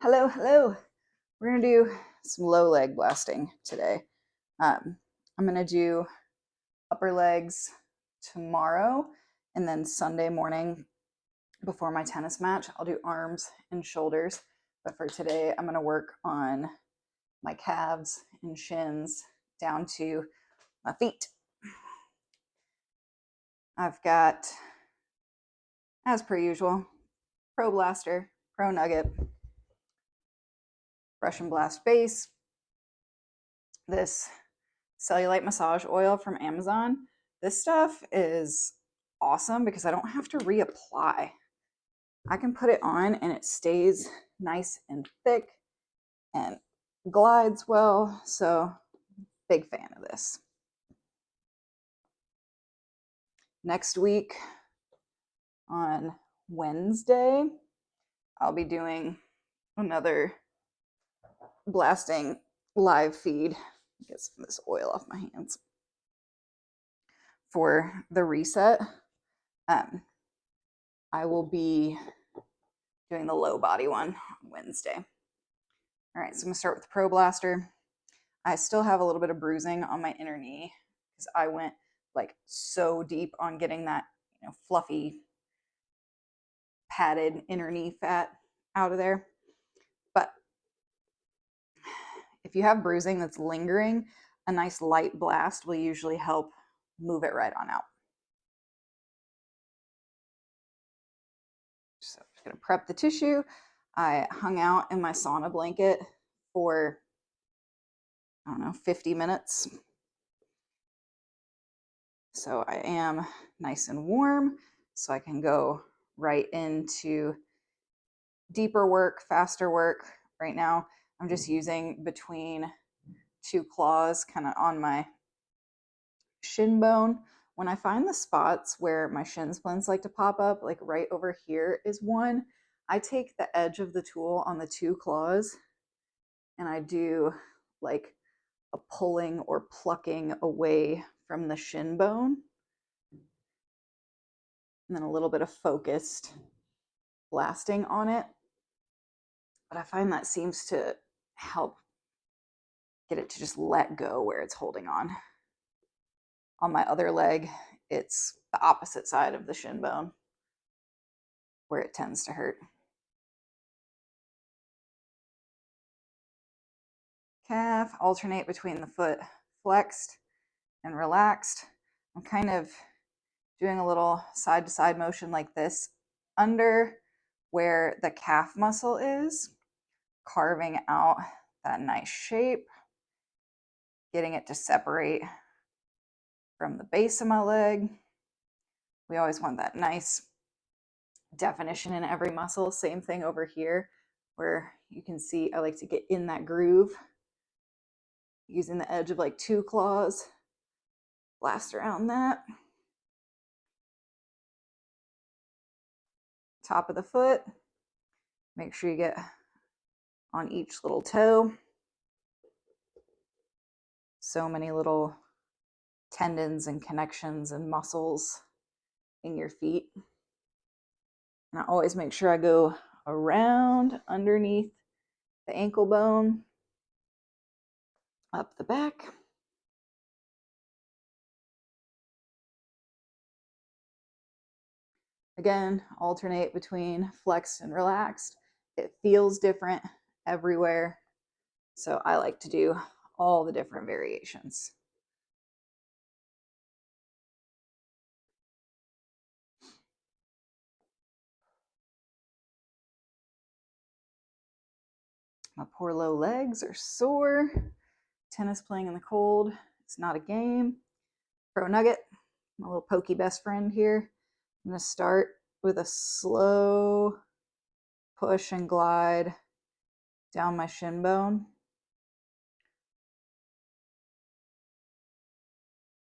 Hello, hello. We're gonna do some low leg blasting today. I'm gonna do upper legs tomorrow, and then Sunday morning before my tennis match, I'll do arms and shoulders. But for today, I'm gonna work on my calves and shins down to my feet. I've got, as per usual, Pro Blaster, Pro Nugget, Brush and Blast Base, this cellulite massage oil from Amazon. This stuff is awesome because I don't have to reapply. I can put it on and it stays nice and thick and glides well. So, big fan of this. Next week on Wednesday, I'll be doing another blasting live feed. Get some of this oil off my hands. For the reset, I will be doing the low body one on Wednesday. All right, so I'm gonna start with the Pro Blaster. I still have a little bit of bruising on my inner knee because I went like so deep on getting that, fluffy, padded inner knee fat out of there. But if you have bruising that's lingering, a nice light blast will usually help move it right on out. So I'm just gonna prep the tissue. I hung out in my sauna blanket for, 50 minutes. So I am nice and warm, so I can go right into deeper work, faster work. Right now, I'm just using between two claws, kind of on my shin bone. When I find the spots where my shin splints like to pop up, like right over here is one, I take the edge of the tool on the two claws and I do like a pulling or plucking away from the shin bone. And then a little bit of focused blasting on it. But I find that seems to help get it to just let go where it's holding on. On my other leg, it's the opposite side of the shin bone where it tends to hurt. Calf, alternate between the foot flexed and relaxed. I'm kind of doing a little side to side motion like this under where the calf muscle is, carving out that nice shape, getting it to separate from the base of my leg. We always want that nice definition in every muscle. Same thing over here where you can see I like to get in that groove using the edge of like two claws, blast around that. Top of the foot, make sure you get on each little toe. So many little tendons and connections and muscles in your feet. And I always make sure I go around underneath the ankle bone, up the back. Again, alternate between flexed and relaxed. It feels different everywhere. So I like to do all the different variations. My poor low legs are sore. Tennis playing in the cold. It's not a game. Pro Nugget, my little pokey best friend here. I'm going to start with a slow push and glide down my shin bone.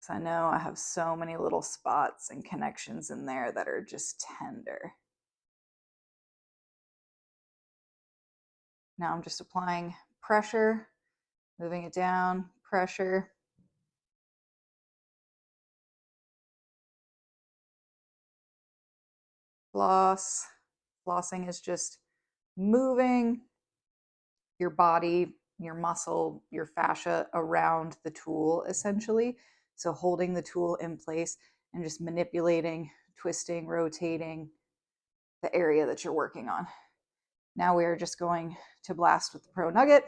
Because I know I have so many little spots and connections in there that are just tender. Now I'm just applying pressure, moving it down, pressure. Floss. Flossing is just moving your body, your muscle, your fascia around the tool, essentially. So holding the tool in place and just manipulating, twisting, rotating the area that you're working on. Now we are just going to blast with the Pro Nugget.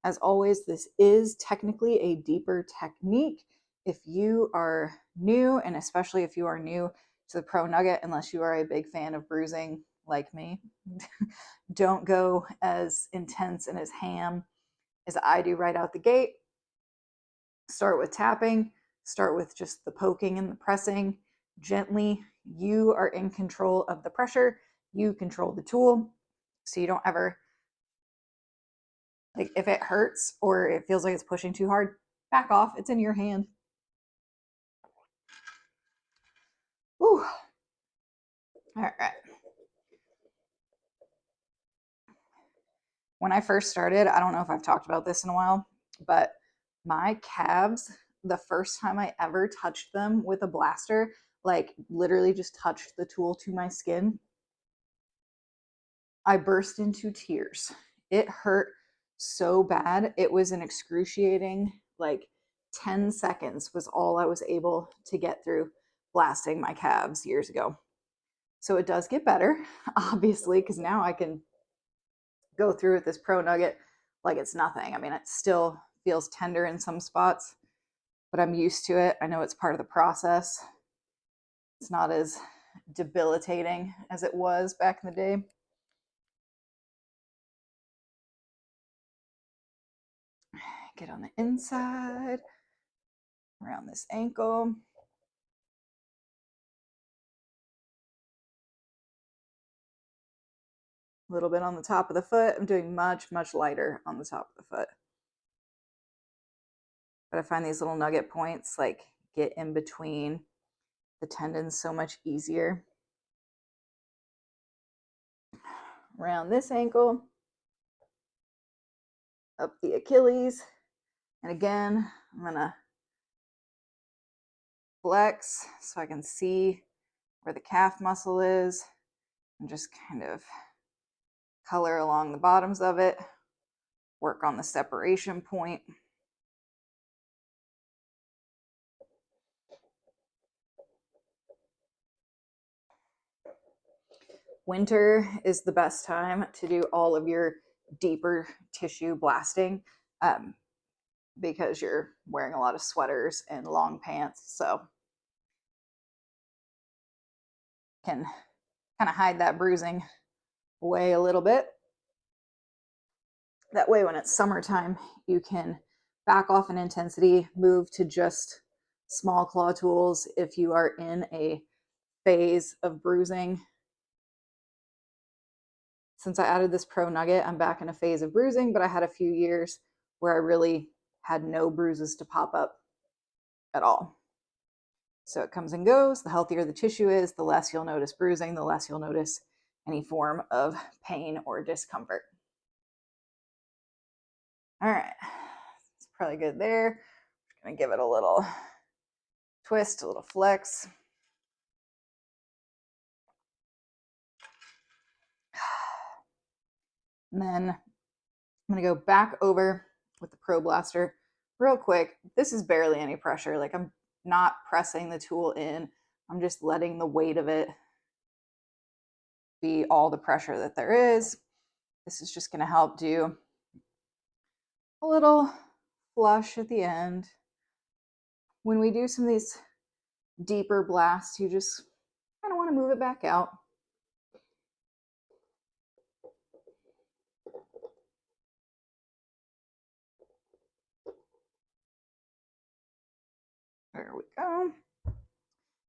As always, this is technically a deeper technique. If you are new, and especially if you are new to the Pro Nugget, unless you are a big fan of bruising like me, don't go as intense and as ham as I do right out the gate. Start with tapping, start with just the poking and the pressing gently. You are in control of the pressure, you control the tool, so you don't ever, like, if it hurts or it feels like it's pushing too hard, back off. It's in your hand. Whew. All right. When I first started, I don't know if I've talked about this in a while, but my calves, the first time I ever touched them with a blaster, like literally just touched the tool to my skin, I burst into tears. It hurt so bad. It was an excruciating, like 10 seconds was all I was able to get through blasting my calves years ago. So it does get better, obviously, because now I can go through with this Pro Nugget like it's nothing. I mean, it still feels tender in some spots, but I'm used to it. I know it's part of the process. It's not as debilitating as it was back in the day. Get on the inside, around this ankle. A little bit on the top of the foot. I'm doing much, much lighter on the top of the foot. But I find these little nugget points like get in between the tendons so much easier. Around this ankle, up the Achilles. And again, I'm gonna flex so I can see where the calf muscle is and just kind of color along the bottoms of it, work on the separation point. Winter is the best time to do all of your deeper tissue blasting because you're wearing a lot of sweaters and long pants, so can kind of hide that bruising away a little bit. That way, when it's summertime, you can back off in intensity, move to just small claw tools if you are in a phase of bruising. Since I added this Pro Nugget, I'm back in a phase of bruising, but I had a few years where I really had no bruises to pop up at all. So it comes and goes. The healthier the tissue is, the less you'll notice bruising, the less you'll notice any form of pain or discomfort. All right, it's probably good there. I'm gonna give it a little twist, a little flex. And then I'm gonna go back over with the Pro Blaster real quick. This is barely any pressure. Like, I'm not pressing the tool in. I'm just letting the weight of it be all the pressure that there is. This is just gonna help do a little flush at the end. When we do some of these deeper blasts, you just kind of want to move it back out. There we go.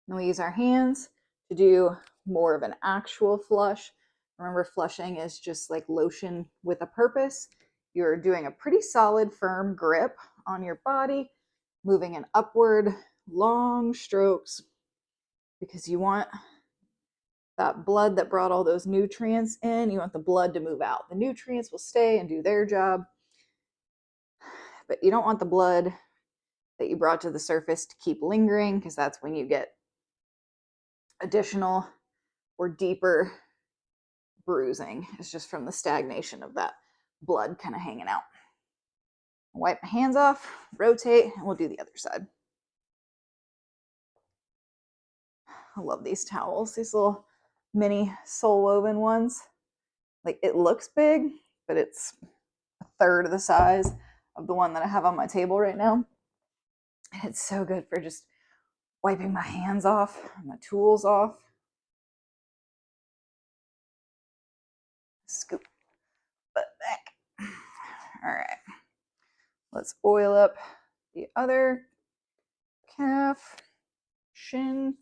And we use our hands to do more of an actual flush. Remember, flushing is just like lotion with a purpose. You're doing a pretty solid, firm grip on your body, moving in upward, long strokes, because you want that blood that brought all those nutrients in, you want the blood to move out. The nutrients will stay and do their job, but you don't want the blood that you brought to the surface to keep lingering, because that's when you get additional or deeper bruising. It's just from the stagnation of that blood kind of hanging out. Wipe my hands off, rotate, and we'll do the other side. I love these towels, these little mini soul woven ones. Like, it looks big, but it's a third of the size of the one that I have on my table right now. And it's so good for just wiping my hands off, my tools off. Scoop butt back. All right, let's oil up the other calf shin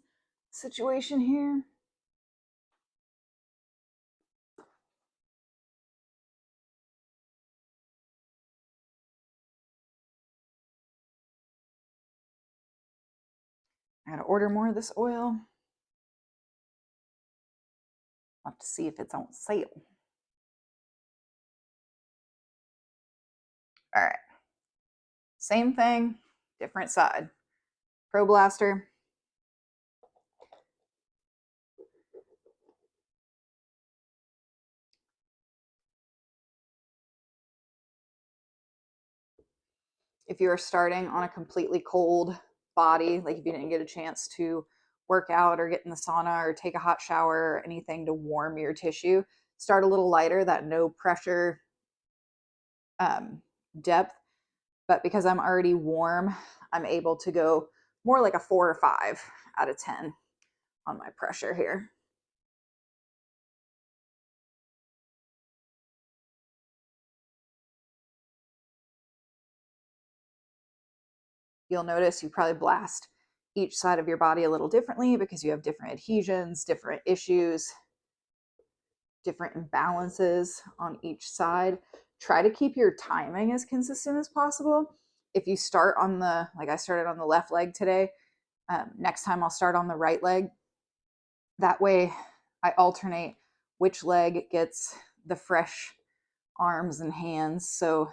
situation here. I gotta order more of this oil. I'll have to see if it's on sale. All right, same thing, different side. Pro Blaster. If you are starting on a completely cold body, like if you didn't get a chance to work out or get in the sauna or take a hot shower or anything to warm your tissue, start a little lighter, that no pressure depth. But because I'm already warm, I'm able to go more like a 4 or 5 out of 10 on my pressure here. You'll notice you probably blast each side of your body a little differently because you have different adhesions, different issues, different imbalances on each side. Try to keep your timing as consistent as possible. If you start on the, like I started on the left leg today, next time I'll start on the right leg. That way I alternate which leg gets the fresh arms and hands. So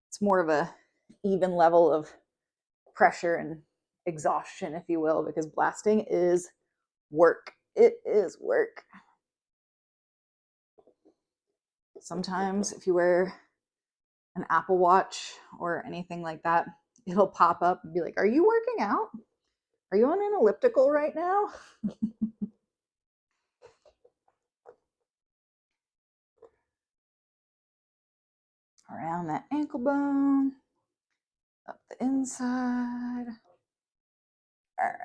it's more of a even level of pressure and exhaustion, if you will, because blasting is work. It is work. Sometimes if you wear an Apple Watch or anything like that, it'll pop up and be like, are you working out? Are you on an elliptical right now? Around that ankle bone, up the inside. All right.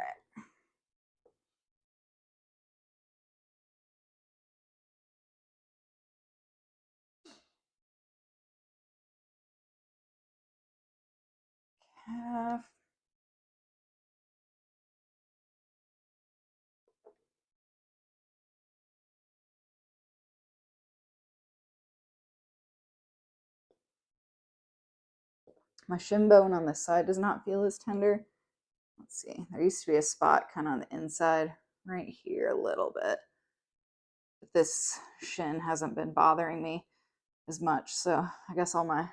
Calf. My shin bone on this side does not feel as tender. Let's see. There used to be a spot kind of on the inside right here a little bit. But this shin hasn't been bothering me as much. So I guess all my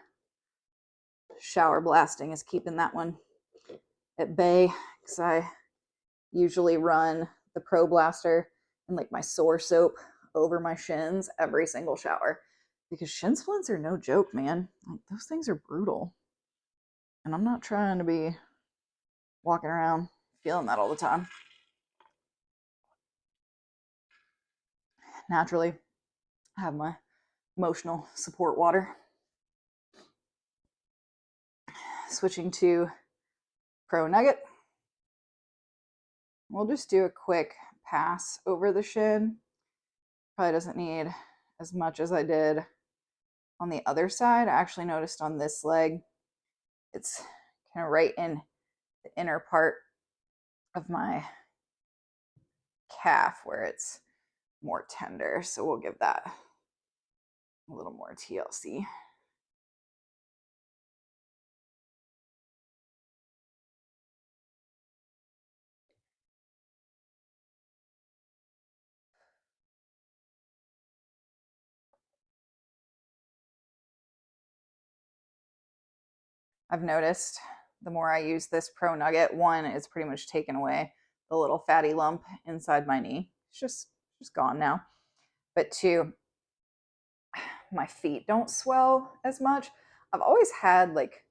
shower blasting is keeping that one at bay because I usually run the Pro Blaster and like my sore soap over my shins every single shower because shin splints are no joke, man. Like, those things are brutal. And I'm not trying to be walking around feeling that all the time. Naturally, I have my emotional support water. Switching to Pro Nugget. We'll just do a quick pass over the shin. Probably doesn't need as much as I did on the other side. I actually noticed on this leg, it's kind of right in the inner part of my calf where it's more tender. So we'll give that a little more TLC. I've noticed the more I use this Pro Nugget, one, it's pretty much taken away the little fatty lump inside my knee. It's just gone now. But two, my feet don't swell as much. I've always had like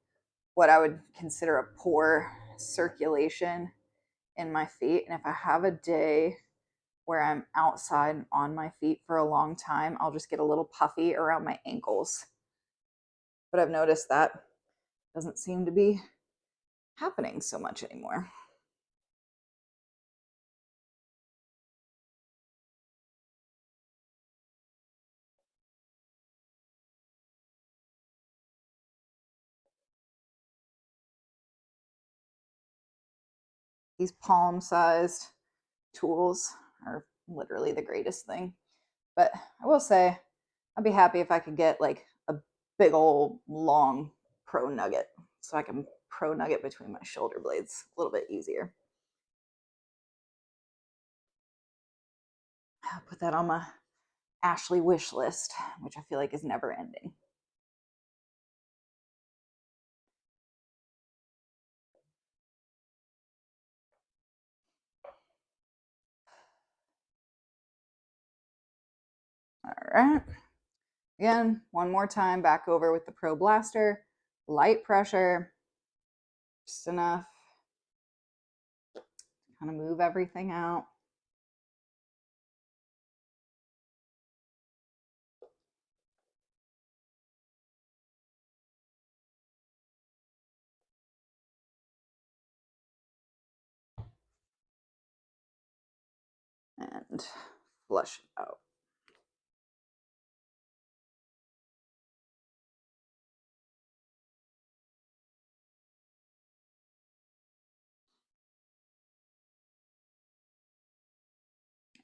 what I would consider a poor circulation in my feet. And if I have a day where I'm outside on my feet for a long time, I'll just get a little puffy around my ankles. But I've noticed that doesn't seem to be happening so much anymore. These palm sized tools are literally the greatest thing. But I will say, I'd be happy if I could get like a big old long pro nugget so I can pro nugget between my shoulder blades a little bit easier. I'll put that on my Ashley wish list, which I feel like is never ending. All right. Again, one more time, back over with the Pro Blaster. Light pressure, just enough to kind of move everything out. And flush it out.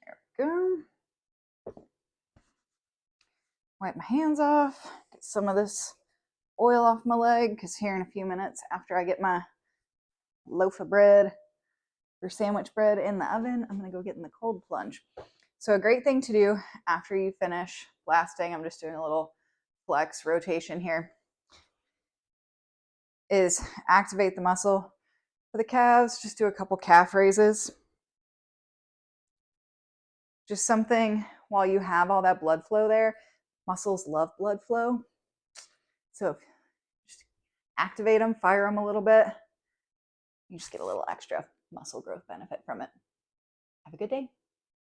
There we go. Wipe my hands off, get some of this oil off my leg, because here in a few minutes, after I get my loaf of bread or sandwich bread in the oven, I'm going to go get in the cold plunge. So a great thing to do after you finish blasting, I'm just doing a little flex rotation here, is activate the muscle for the calves. Just do a couple calf raises. Just something while you have all that blood flow there. Muscles love blood flow. So just activate them, fire them a little bit. You just get a little extra muscle growth benefit from it. Have a good day.